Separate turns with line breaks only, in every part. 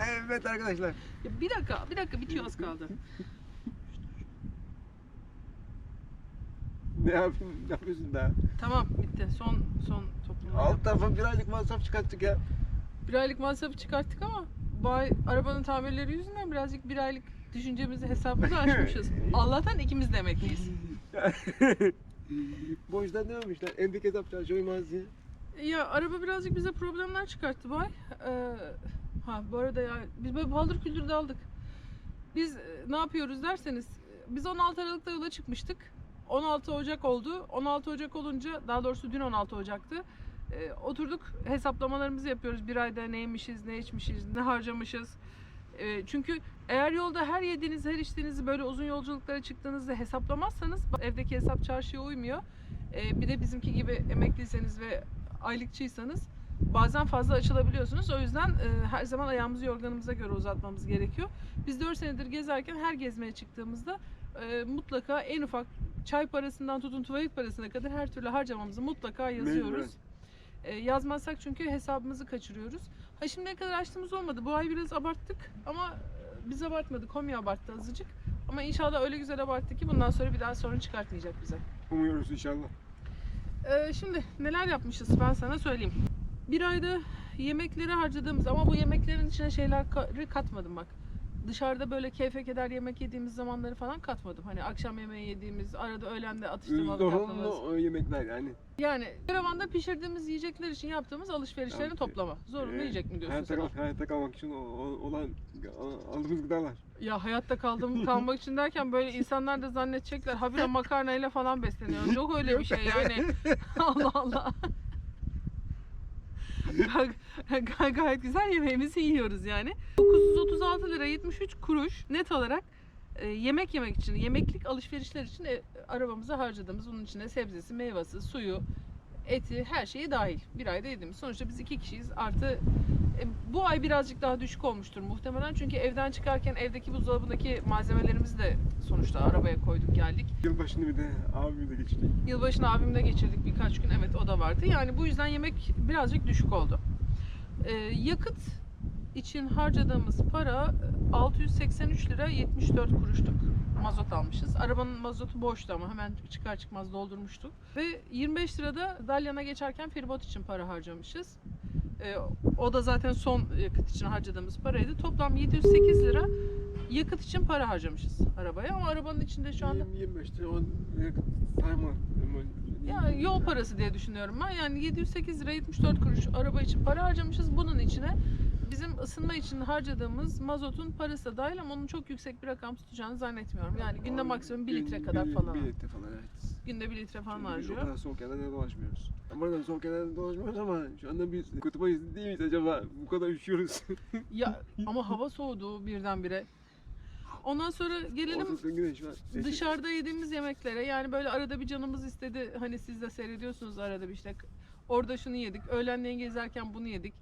Evet arkadaşlar.
Ya bir dakika bitiyor, az kaldı.
Ne yapayım? Ne yapıyorsun daha?
Tamam, bitti. Son toplama.
Alt tarafa bir aylık masraf çıkarttık ya.
Bir aylık masrafı çıkarttık ama arabanın tamirleri yüzünden birazcık bir aylık düşüncemizi, hesabımızı aşmışız. Allah'tan ikimiz de emekliyiz.
Boştan dememişler. Endek hesap çalışıyormaz diye.
Ya araba birazcık bize problemler çıkarttı bu ay. Bu arada ya biz böyle paldır küldür daldık. Biz ne yapıyoruz derseniz, biz 16 Aralık'ta yola çıkmıştık. 16 Ocak oldu. 16 Ocak olunca, daha doğrusu dün 16 Ocak'tı. Oturduk, hesaplamalarımızı yapıyoruz. Bir ayda ne yemişiz, ne içmişiz, ne harcamışız. Çünkü eğer yolda her yediğiniz, her içtiğinizi böyle uzun yolculuklara çıktığınızda hesaplamazsanız evdeki hesap çarşıya uymuyor. Bir de bizimki gibi emekliyseniz ve aylıkçıysanız bazen fazla açılabiliyorsunuz. O yüzden her zaman ayağımızı yorganımıza göre uzatmamız gerekiyor. Biz 4 senedir gezerken her gezmeye çıktığımızda mutlaka en ufak çay parasından tutun tuvalet parasına kadar her türlü harcamamızı mutlaka yazıyoruz. Yazmazsak çünkü hesabımızı kaçırıyoruz. Şimdiye kadar açtığımız olmadı. Bu ay biraz abarttık ama biz abartmadık. Komi abarttı azıcık. Ama inşallah öyle güzel abarttı ki bundan sonra bir daha sorun çıkartmayacak bize.
Umuyoruz inşallah.
Şimdi neler yapmışız ben sana söyleyeyim. Bir ayda yemekleri harcadığımız, ama bu yemeklerin içine şeyleri katmadım bak. Dışarıda böyle keyfe keder yemek yediğimiz zamanları falan katmadım. Hani akşam yemeği yediğimiz, arada öğlende atıştırmalık yaptığımız.
Zorunlu yemekler yani.
Yani karavanda pişirdiğimiz yiyecekler için yaptığımız alışverişlerin
Tabii.
toplama. Zorunlu yiyecek mi diyorsun sen?
Hayatta kalmak için olan aldığımız gıdalar.
Ya hayatta kalmak için derken böyle insanlar da zannedecekler habire makarnayla falan besleniyor. Yok öyle bir şey yani. Allah Allah. Gayet güzel yemeğimizi yiyoruz yani. 936 lira 73 kuruş net olarak yemek yemek için, yemeklik alışverişler için arabamıza harcadığımız, bunun içine sebzesi, meyvesi, suyu, eti, her şeyi dahil. Bir ayda yediğimiz. Sonuçta biz 2 kişiyiz. Artı bu ay birazcık daha düşük olmuştur muhtemelen. Çünkü evden çıkarken evdeki buzdolabındaki malzemelerimizi de sonuçta arabaya koyduk geldik.
Yılbaşını bir de abimle geçirdik.
Yılbaşını abimle geçirdik birkaç gün. Evet, o da vardı. Yani bu yüzden yemek birazcık düşük oldu. Yakıt için harcadığımız para 683 lira 74 kuruşluk. Mazot almışız. Arabanın mazotu boştu ama hemen çıkar çıkmaz doldurmuştuk. Ve 25 lirada Dalyan'a geçerken feribot için para harcamışız. O da zaten son yakıt için harcadığımız paraydı. Toplam 708 lira yakıt için para harcamışız arabaya, ama arabanın içinde şu anda
25 lira yakıt sayma.
ya yol parası diye düşünüyorum ben. Yani 708 lira 74 kuruş araba için para harcamışız. Bunun içine bizim ısınma için harcadığımız mazotun parası da dahil, ama onun çok yüksek bir rakam tutacağını zannetmiyorum. Yani günde maksimum 1 litre kadar falan.
1 litre falan, evet.
Günde 1 litre falan
Biz o
harcıyor.
kadar soğuk yerlerde dolaşmıyoruz. Ama soğuk yerlerde dolaşmıyoruz ama şu anda biz kutupayız değil miyiz acaba? Bu kadar üşüyoruz.
Ya ama hava soğudu birdenbire. Ondan sonra gelelim
Ortasında güneş var.
dışarıda yediğimiz yemeklere. Yani böyle arada bir canımız istedi. Hani siz de seyrediyorsunuz arada bir, işte orada şunu yedik. Öğlenleyin gezerken bunu yedik.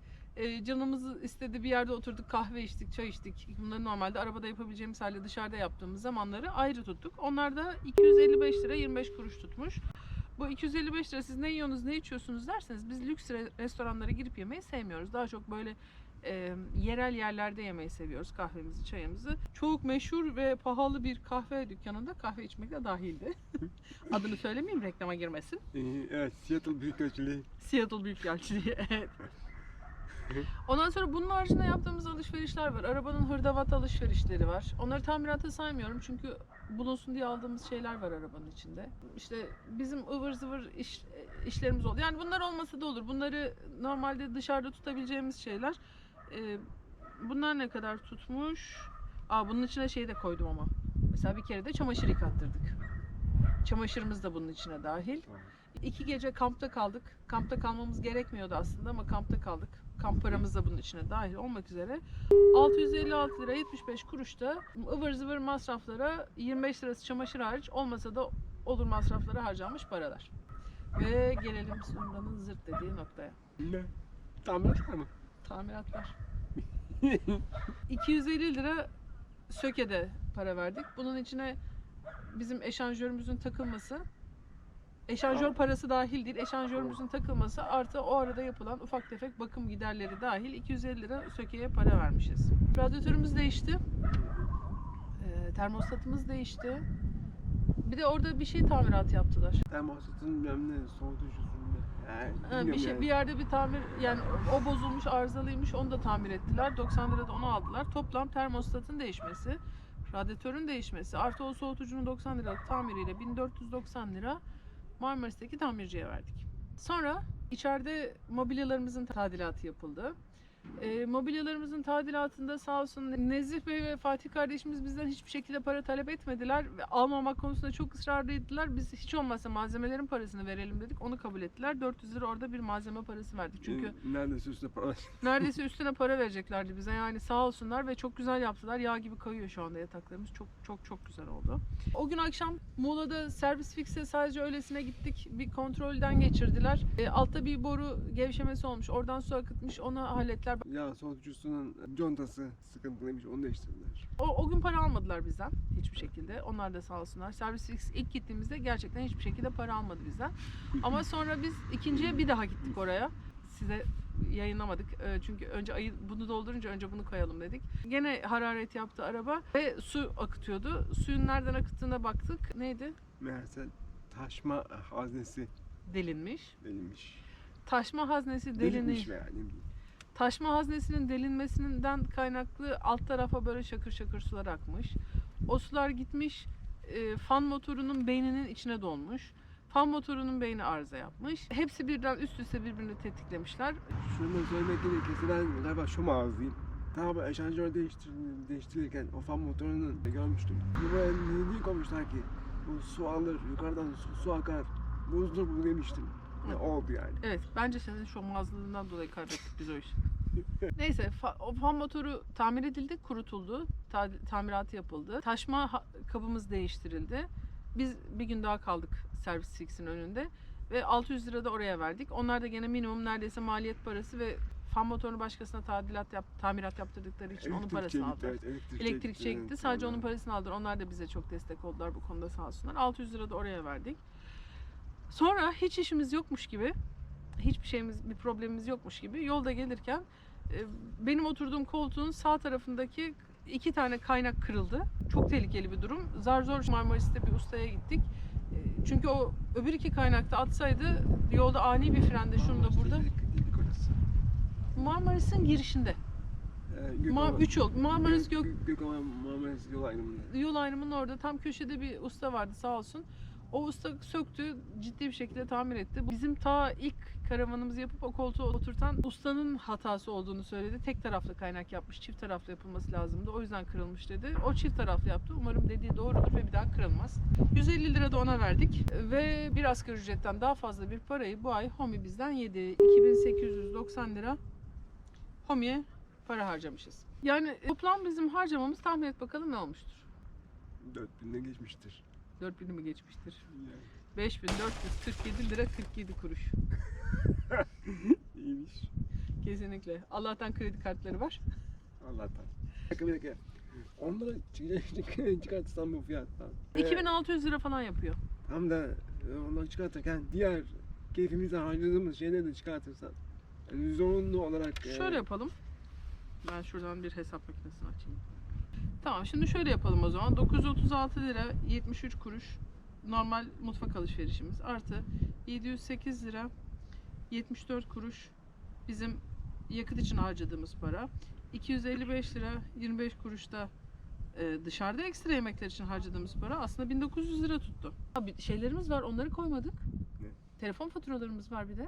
Canımız istedi, bir yerde oturduk, kahve içtik, çay içtik. Bunları normalde arabada yapabileceğimiz halde dışarıda yaptığımız zamanları ayrı tuttuk. Onlar da 255 lira 25 kuruş tutmuş. Bu 255 lira siz ne yiyorsunuz, ne içiyorsunuz derseniz, biz lüks restoranlara girip yemeyi sevmiyoruz. Daha çok böyle yerel yerlerde yemeyi seviyoruz, kahvemizi, çayımızı. Çok meşhur ve pahalı bir kahve dükkanında kahve içmek de dahildi. Adını söylemeyeyim, reklama girmesin.
Evet, Seattle Büyükelçiliği.
Seattle Büyükelçiliği, evet. Ondan sonra bunun haricinde yaptığımız alışverişler var. Arabanın hırdavat alışverişleri var. Onları tamirata saymıyorum çünkü bulunsun diye aldığımız şeyler var arabanın içinde. İşte bizim ıvır zıvır işlerimiz oldu. Yani bunlar olmasa da olur. Bunları normalde dışarıda tutabileceğimiz şeyler. Bunlar ne kadar tutmuş? Bunun içine şey de koydum ama. Mesela bir kere de çamaşır yıkattırdık. Çamaşırımız da bunun içine dahil. 2 gece kampta kaldık. Kampta kalmamız gerekmiyordu aslında ama kampta kaldık. Kamp paramız da bunun içine dahil olmak üzere 656 lira 75 kuruş da ıvır zıvır masraflara, 25 lirası çamaşır hariç, olmasa da olur masraflara harcanmış paralar. Ve gelelim Sumra'nın zırt dediği noktaya.
Ne? Tamirat var mı?
Tamiratlar. 250 lira sökede para verdik. Bunun içine bizim eşanjörümüzün takılması, Eşanjör parası dahil değil. Eşanjörümüzün takılması artı o arada yapılan ufak tefek bakım giderleri dahil 250 lira sökeye para vermişiz. Radyatörümüz değişti. Termostatımız değişti. Bir de orada bir şey tamirat yaptılar.
Termostatın bilmem ne soğutucusunda. Yani,
Bir
bilmiyorum
şey
yani.
bir yerde bir tamir, yani o bozulmuş, arızalıymış, onu da tamir ettiler. 90 lirada onu aldılar. Toplam termostatın değişmesi, radyatörün değişmesi artı o soğutucunun 90 liralık tamiriyle 1490 lira Marmaris'teki tamirciye verdik. Sonra içeride mobilyalarımızın tadilatı yapıldı. Mobilyalarımızın tadilatında sağ olsun Nezih Bey ve Fatih kardeşimiz bizden hiçbir şekilde para talep etmediler ve almamak konusunda çok ısrarlıydılar. Biz hiç olmazsa malzemelerin parasını verelim dedik. Onu kabul ettiler. 400 lira orada bir malzeme parası verdik. Çünkü
Neredeyse üstüne para.
neredeyse üstüne para vereceklerdi bize. Yani sağ olsunlar ve çok güzel yaptılar. Yağ gibi kayıyor şu anda yataklarımız. Çok güzel oldu. O gün akşam Muğla'da servis fix'e sadece öylesine gittik. Bir kontrolden geçirdiler. Altta bir boru gevşemesi olmuş. Oradan su akıtmış. Onu hallettiler.
Ya soğutucusunun contası sıkıntılıymış, onu değiştirdiler.
O gün para almadılar bizden hiçbir şekilde. Onlar da sağ olsunlar. Servis fix ilk gittiğimizde gerçekten hiçbir şekilde para almadı bizden. Ama sonra biz ikinciye bir daha gittik oraya. Size yayınlamadık. Çünkü önce bunu doldurunca önce bunu koyalım dedik. Gene hararet yaptı araba ve su akıtıyordu. Suyun nereden akıttığına baktık. Neydi?
Meğerse taşma haznesi
Delinmiş.
delinmiş.
Taşma haznesi
Delinmiş veya ne bileyim.
Taşma haznesinin delinmesinden kaynaklı alt tarafa böyle şakır şakır sular akmış. O sular gitmiş, fan motorunun beyninin içine dolmuş. Fan motorunun beyni arıza yapmış. Hepsi birden üst üste birbirini tetiklemişler.
Şunu da söylemek gerekirse ben galiba şu mağazayım. Daha böyle eşanjör değiştirirken o fan motorunu görmüştüm. Buraya niye koymuşlar ki? Bu su alır, yukarıdan su akar. Buzdur bu demiştim. Ne oldu yani?
Evet, bence senin şomazlığından dolayı kaybettik biz o işi. Neyse, o fan motoru tamir edildi, kurutuldu, tamiratı yapıldı. Taşma kabımız değiştirildi. Biz bir gün daha kaldık servis fix'in önünde ve 600 lira da oraya verdik. Onlar da gene minimum neredeyse maliyet parası ve fan motorunu başkasına tamirat yaptırdıkları için onun parasını aldılar.
Evet,
Elektrikçiye gitti. Sadece onun parasını aldılar. Onlar da bize çok destek oldular bu konuda sağ olsunlar. 600 lira da oraya verdik. Sonra hiç işimiz yokmuş gibi, bir problemimiz yokmuş gibi yolda gelirken benim oturduğum koltuğun sağ tarafındaki 2 tane kaynak kırıldı. Çok tehlikeli bir durum. Zar zor Marmaris'te bir ustaya gittik. Çünkü o öbür 2 kaynakta atsaydı yolda ani bir frende şunu da burada. Marmaris'in girişinde. 3 yol. Marmaris
Marmaris yol ayrımında.
Yol ayrımının orada tam köşede bir usta vardı sağ olsun. O usta söktü, ciddi bir şekilde tamir etti. Bizim ta ilk karavanımızı yapıp o koltuğa oturtan ustanın hatası olduğunu söyledi. Tek taraflı kaynak yapmış, çift taraflı yapılması lazımdı. O yüzden kırılmış dedi. O çift taraflı yaptı. Umarım dediği doğrudur ve bir daha kırılmaz. 150 lira da ona verdik ve bir asgari ücretten daha fazla bir parayı bu ay HOMİ bizden yedi. 2890 lira HOMİ'ye para harcamışız. Yani toplam bizim harcamamız tahmin et bakalım ne olmuştur?
4000'e geçmiştir.
4000'i mi geçmiştir?
Yani.
5447 lira 47 kuruş.
İyiymiş.
Kesinlikle. Allah'tan kredi kartları var.
Allah'tan. Bir dakika. Onları çıkartırsam bu fiyattan.
2600 lira falan yapıyor.
Tam da onları çıkartırken diğer keyfimizle harcadığımız şeyleri de çıkartırsam. Yani zorunlu olarak...
Şöyle yapalım. Ben şuradan bir hesap makinesini açayım. Tamam, şimdi şöyle yapalım o zaman. 936 lira 73 kuruş normal mutfak alışverişimiz artı 708 lira 74 kuruş bizim yakıt için harcadığımız para. 255 lira 25 kuruş da dışarıda ekstra yemekler için harcadığımız para. Aslında 1900 lira tuttu. Abi şeylerimiz var, onları koymadık.
Ne?
Telefon faturalarımız var bir de.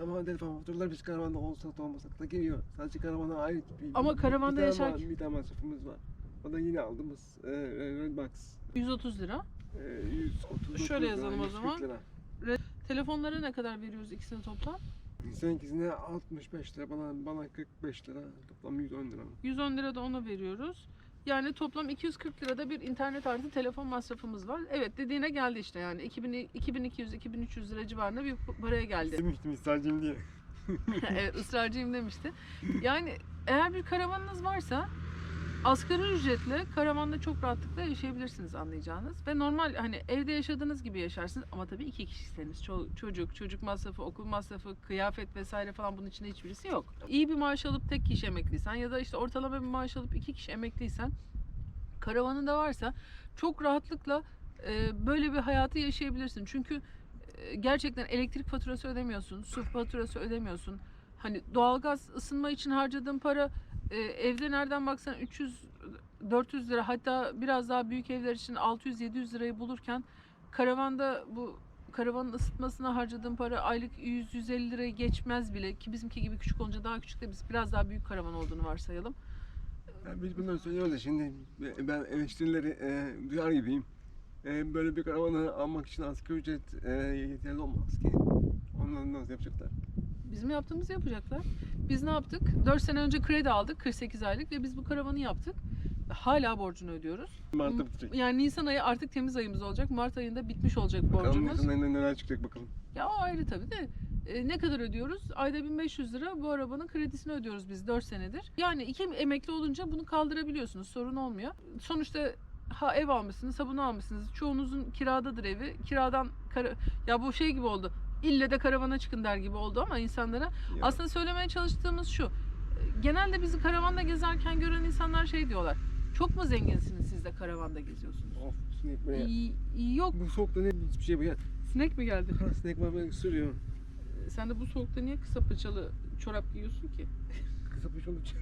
Ama telefon faturalar biz karavanda olsak da olmasak da geliyor. Sadece karavana ait
Ama karavanda yaşarken-
bir tane masrafımız var. O da yine aldığımız Redbox.
130 lira.
130
Şöyle yazalım o zaman.
Lira.
Telefonlara ne kadar veriyoruz ikisini toplam?
Seninkisine 65 lira, bana 45 lira, toplam 110 lira.
110 lira da ona veriyoruz. Yani toplam 240 lirada bir internet artı telefon masrafımız var. Evet, dediğine geldi işte yani 2200-2300 lira civarında bir paraya geldi.
Demiştim ısrarcıyım diye.
Evet, ısrarcıyım demişti. Yani eğer bir karavanınız varsa Asgari ücretle karavanda çok rahatlıkla yaşayabilirsiniz anlayacağınız. Ve normal hani evde yaşadığınız gibi yaşarsınız ama tabii 2 kişiseniz. Çocuk masrafı, okul masrafı, kıyafet vesaire falan bunun içinde hiçbirisi yok. İyi bir maaş alıp tek kişi emekliysen ya da işte ortalama bir maaş alıp 2 kişi emekliysen karavanın da varsa çok rahatlıkla böyle bir hayatı yaşayabilirsin. Çünkü gerçekten elektrik faturası ödemiyorsun, su faturası ödemiyorsun. Hani doğalgaz ısınma için harcadığın para evde nereden baksan 300-400 lira, hatta biraz daha büyük evler için 600-700 lirayı bulurken karavanda bu karavanın ısıtmasına harcadığın para aylık 100-150 lirayı geçmez bile, ki bizimki gibi küçük olunca daha küçük de biz biraz daha büyük karavan olduğunu varsayalım.
Yani biz bunları söylüyoruz da şimdi ben eleştirileri duyar gibiyim. Böyle bir karavanı almak için asgari ücret yeterli olmaz ki. Onları nasıl yapacaklar?
Bizim yaptığımızı yapacaklar. Biz ne yaptık? 4 sene önce kredi aldık 48 aylık ve biz bu karavanı yaptık. Hala borcunu ödüyoruz.
Mart'ta bitecek.
Yani Nisan ayı artık temiz ayımız olacak. Mart ayında bitmiş olacak
Bakalım
borcumuz.
Nisan ayında neler çıkacak bakalım.
Ya o ayrı tabii de. Ne kadar ödüyoruz? Ayda 1500 lira bu arabanın kredisini ödüyoruz biz 4 senedir. Yani 2 emekli olunca bunu kaldırabiliyorsunuz. Sorun olmuyor. Sonuçta ev almışsınız, ha bunu almışsınız. Çoğunuzun kiradadır evi. Kiradan ya bu şey gibi oldu. İlle de karavana çıkın der gibi oldu ama insanlara.
Ya.
Aslında söylemeye çalıştığımız şu. Genelde bizi karavanda gezerken gören insanlar şey diyorlar. Çok mu zenginsiniz siz de karavanda geziyorsunuz?
Of, sinek be.
Yok.
Bu soğukta ne hiçbir şey bu ya.
Sinek mi geldi?
Sinek var böyle ısırıyor.
Sen de bu soğukta niye kısa paçalı çorap giyiyorsun ki?
Kısa paça olunca.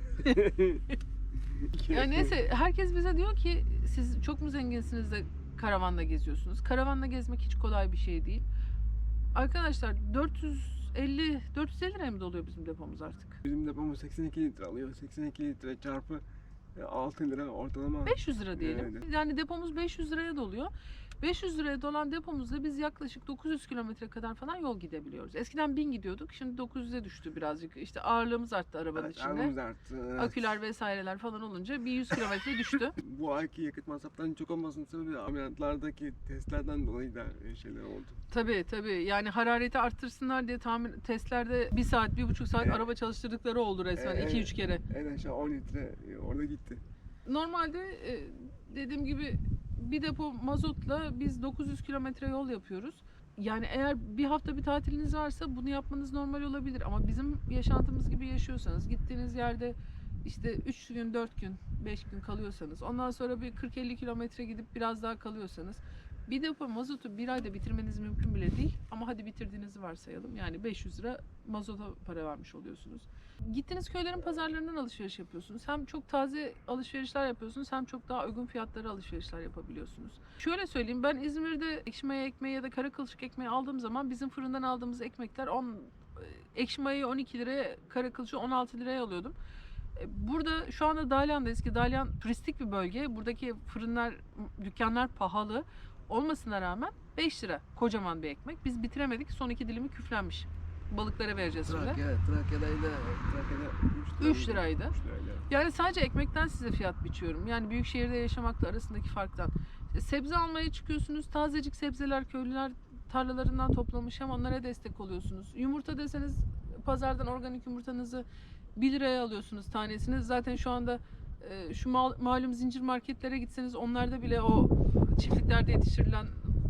Ya neyse, herkes bize diyor ki siz çok mu zenginsiniz de karavanda geziyorsunuz? Karavanla gezmek hiç kolay bir şey değil. Arkadaşlar 450 liraya mı doluyor bizim depomuz artık?
Bizim depomuz 82 litre alıyor. 82 litre çarpı 6 lira ortalama.
500 lira diyelim.
Evet.
Yani depomuz 500 liraya doluyor. 500 liraya dolan depomuzda biz yaklaşık 900 kilometre kadar falan yol gidebiliyoruz. Eskiden 1000 gidiyorduk. Şimdi 900'e düştü birazcık. İşte ağırlığımız arttı arabanın
Evet,
içinde.
ağırlığımız arttı. Evet.
Aküler vesaireler falan olunca bir 100 kilometre düştü.
Bu ayki yakıt masraflarının çok olmasının sebebi ameliyatlardaki testlerden dolayı da şeyler oldu.
Tabii. Yani harareti arttırsınlar diye testlerde 1 saat, 1,5 saat
Evet.
araba çalıştırdıkları oldu resmen.
Evet.
2-3 kere.
En aşağı 10 litre orada gitti.
Normalde dediğim gibi bir depo mazotla biz 900 kilometre yol yapıyoruz. Yani eğer bir hafta bir tatiliniz varsa bunu yapmanız normal olabilir. Ama bizim yaşantımız gibi yaşıyorsanız, gittiğiniz yerde işte 3 gün, 4 gün, 5 gün kalıyorsanız, ondan sonra bir 40-50 kilometre gidip biraz daha kalıyorsanız, bir depo mazotu bir ayda bitirmeniz mümkün bile değil. Ama hadi bitirdiğinizi varsayalım. Yani 500 lira mazota para vermiş oluyorsunuz. Gittiğiniz köylerin pazarlarından alışveriş yapıyorsunuz. Hem çok taze alışverişler yapıyorsunuz, hem çok daha uygun fiyatlara alışverişler yapabiliyorsunuz. Şöyle söyleyeyim, ben İzmir'de ekşi maya ekmeği ya da kara kılçık ekmeği aldığım zaman bizim fırından aldığımız ekmekler ekşi mayayı 12 liraya, kara kılçığı 16 liraya alıyordum. Burada şu anda Dalyan'dayız ki Dalyan turistik bir bölge. Buradaki fırınlar, dükkanlar pahalı olmasına rağmen 5 lira kocaman bir ekmek. Biz bitiremedik. Son 2 dilimi küflenmiş. Balıklara vereceğiz şimdi.
Trakya'da
3 liraydı. Yani sadece ekmekten size fiyat biçiyorum. Yani büyük şehirde yaşamakla arasındaki farktan. Sebze almaya çıkıyorsunuz. Tazecik sebzeler köylüler tarlalarından toplamış. Hem onlara destek oluyorsunuz. Yumurta deseniz pazardan organik yumurtanızı 1 liraya alıyorsunuz tanesini. Zaten şu anda şu malum zincir marketlere gitseniz onlarda bile o çiftliklerde yetiştirilen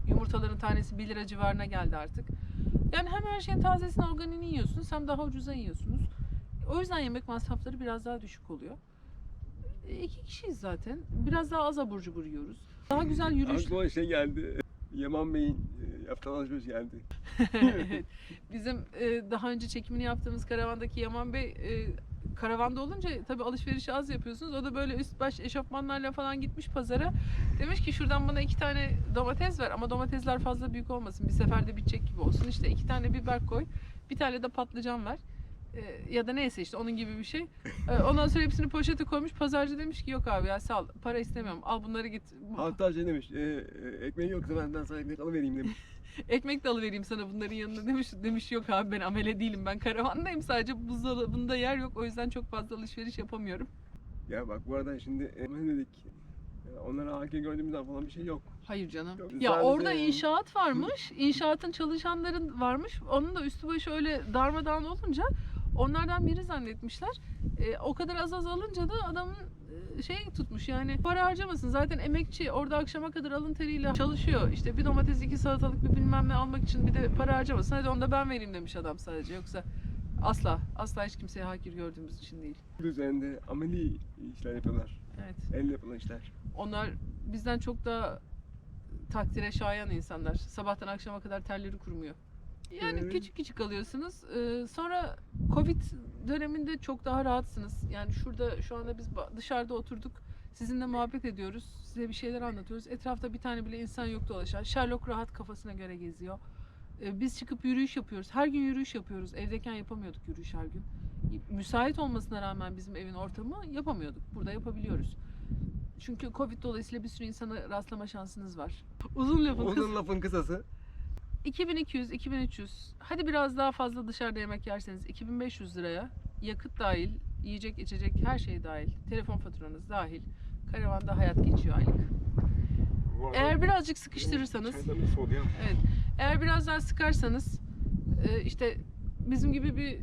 yumurtaların tanesi 1 lira civarına geldi artık. Yani hem her şeyin tazesini, organiğini yiyorsunuz, hem daha ucuza yiyorsunuz. O yüzden yemek masrafları biraz daha düşük oluyor. 2 kişiyiz zaten. Biraz daha az abur cubur yiyoruz. Daha güzel yürüyüş.
Aklıma şey geldi. Yaman Bey'in yaptığı alışveriş geldi.
Evet. Bizim daha önce çekimini yaptığımız karavandaki Yaman Bey karavanda olunca tabii alışverişi az yapıyorsunuz. O da böyle üst baş eşofmanlarla falan gitmiş pazara. Demiş ki şuradan bana 2 tane domates ver ama domatesler fazla büyük olmasın. Bir seferde bitecek gibi olsun. İşte 2 tane biber koy. Bir tane de patlıcan ver. Ya da neyse işte onun gibi bir şey. Ondan sonra hepsini poşete koymuş. Pazarcı demiş ki yok abi ya sağ ol. Para istemiyorum. Al bunları git.
Hatta şey demiş. Ekmeği yoksa ben sana ekmek alıvereyim demiş.
Ekmek de alıvereyim sana bunların yanına demiş yok abi ben amele değilim, ben karavandayım, sadece buzdolabında yer yok, o yüzden çok fazla alışveriş yapamıyorum.
Ya bak bu arada şimdi ne dedik? Onlara hakim gördüğümüzden falan bir şey yok.
Hayır canım.
Yok,
Ya
sadece-
orada inşaat varmış, inşaatın çalışanların varmış, onun da üstü başı öyle darmadağın olunca onlardan biri zannetmişler. O kadar az alınca da adamın şey tutmuş yani para harcamasın. Zaten emekçi orada akşama kadar alın teriyle çalışıyor. İşte bir domates, iki salatalık, bir bilmem ne almak için bir de para harcamasın. Hadi onu da ben vereyim demiş adam sadece. Yoksa asla hiç kimseye hakir gördüğümüz için değil.
Düzende ameli işler yapıyorlar.
Evet.
Elle yapılan işler.
Onlar bizden çok daha takdire şayan insanlar. Sabahtan akşama kadar terleri kurumuyor. Yani
Evet.
küçük küçük alıyorsunuz. Sonra Covid döneminde çok daha rahatsınız. Yani şurada şu anda biz dışarıda oturduk. Sizinle muhabbet ediyoruz. Size bir şeyler anlatıyoruz. Etrafta bir tane bile insan yok dolaşan. Sherlock rahat kafasına göre geziyor. Biz çıkıp yürüyüş yapıyoruz. Her gün yürüyüş yapıyoruz. Evdeyken yapamıyorduk yürüyüş her gün. Müsait olmasına rağmen bizim evin ortamı yapamıyorduk. Burada yapabiliyoruz. Çünkü Covid dolayısıyla bir sürü insana rastlama şansınız var. Uzun lafın kısa.
Uzun lafın kısası.
2200, 2300, hadi biraz daha fazla dışarıda yemek yerseniz 2500 liraya yakıt dahil, yiyecek içecek her şey dahil, telefon faturanız dahil, karavanda hayat geçiyor aylık. Eğer birazcık sıkıştırırsanız, eğer biraz daha sıkarsanız, işte bizim gibi bir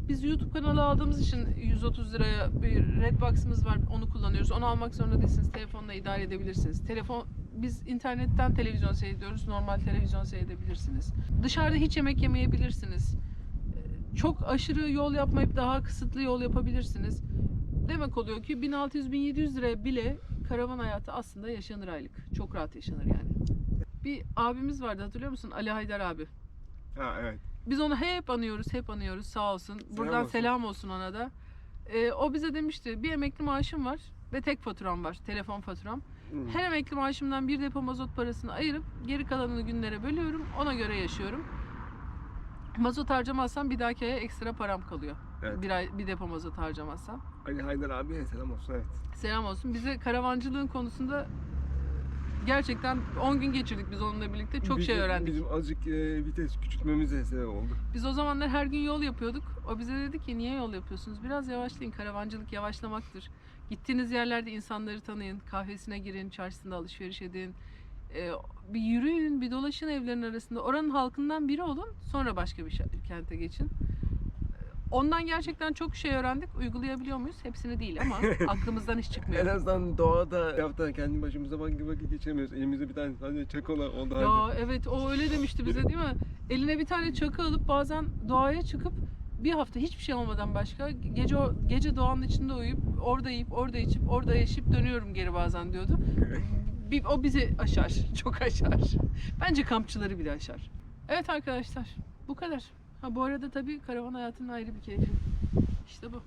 biz YouTube kanalı aldığımız için 130 liraya bir Redbox'ımız var, onu kullanıyoruz. Onu almak zorunda değilsiniz, telefonla idare edebilirsiniz. Biz internetten televizyon seyrediyoruz, normal televizyon seyredebilirsiniz. Dışarıda hiç yemek yemeyebilirsiniz. Çok aşırı yol yapmayıp daha kısıtlı yol yapabilirsiniz. Demek oluyor ki 1600-1700 liraya bile karavan hayatı aslında yaşanır aylık. Çok rahat yaşanır yani. Bir abimiz vardı, hatırlıyor musun? Ali Haydar abi.
Ha evet.
Biz onu hep anıyoruz sağ olsun. Buradan
olsun.
selam olsun ona da. O bize demişti, bir emekli maaşım var ve tek faturam var, telefon faturam. Her emekli maaşımdan bir depo mazot parasını ayırıp geri kalanını günlere bölüyorum, ona göre yaşıyorum. Mazot harcamazsam bir dahaki aya ekstra param kalıyor.
Evet.
Bir depo mazot harcamazsam.
Ali Haydar abiye selam olsun, evet.
Selam olsun. Bize karavancılığın konusunda gerçekten 10 gün geçirdik biz onunla birlikte. Çok şey öğrendik.
Bizim azıcık vites küçültmemize sebep oldu.
Biz o zamanlar her gün yol yapıyorduk. O bize dedi ki niye yol yapıyorsunuz? Biraz yavaşlayın. Karavancılık yavaşlamaktır. Gittiğiniz yerlerde insanları tanıyın. Kahvesine girin, çarşısında alışveriş edin. Bir yürüyün, bir dolaşın evlerin arasında. Oranın halkından biri olun. Sonra başka bir kente geçin. Ondan gerçekten çok şey öğrendik. Uygulayabiliyor muyuz? Hepsini değil ama aklımızdan hiç çıkmıyor.
En azından doğada hafta kendi başımıza vakit geçiremiyoruz. Elimizde bir tane sadece çakola oldu halde.
Ya evet, o öyle demişti bize değil mi? Eline bir tane çakı alıp bazen doğaya çıkıp bir hafta hiçbir şey olmadan başka gece doğanın içinde uyuyup orada yiyip orada içip orada yaşayıp dönüyorum geri bazen diyordu. O bizi aşar. Çok aşar. Bence kampçıları bile aşar. Evet arkadaşlar, bu kadar. Ha bu arada tabii karavan hayatının ayrı bir keyfi. İşte bu.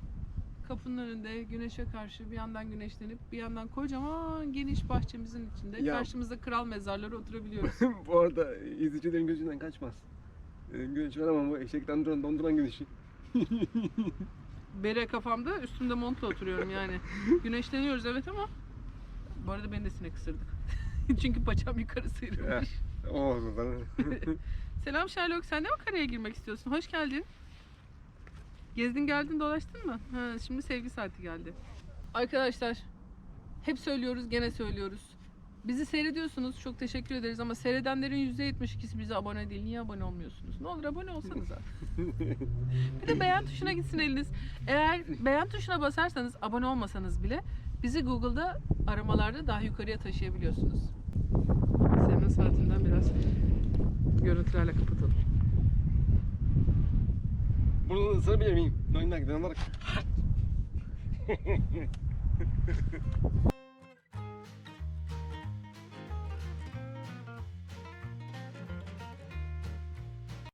Kapının önünde güneşe karşı bir yandan güneşlenip bir yandan kocaman geniş bahçemizin içinde
Ya.
karşımızda kral mezarları oturabiliyoruz.
Bu arada izleyicilerin gözünden kaçmaz. Güneş var ama bu eşekten donduran güneşi.
Bere kafamda, üstümde montla oturuyorum yani. Güneşleniyoruz evet ama bu arada beni de sinek ısırdı. Çünkü paçam yukarı sıyrılmış.
O olsun sana.
Selam Sherlock, sen de mi karaya girmek istiyorsun? Hoş geldin. Gezdin geldin dolaştın mı? Ha, şimdi sevgi saati geldi. Arkadaşlar hep söylüyoruz, gene söylüyoruz. Bizi seyrediyorsunuz, çok teşekkür ederiz ama seyredenlerin %72'si bize abone değil. Niye abone olmuyorsunuz? Ne olur abone olsanıza. Bir de beğen tuşuna gitsin eliniz. Eğer beğen tuşuna basarsanız, abone olmasanız bile bizi Google'da aramalarda daha yukarıya taşıyabiliyorsunuz. Senin saatinden biraz görüntülerle kapatalım.
Bunu ısırabilir miyim? Oyundan giden olarak.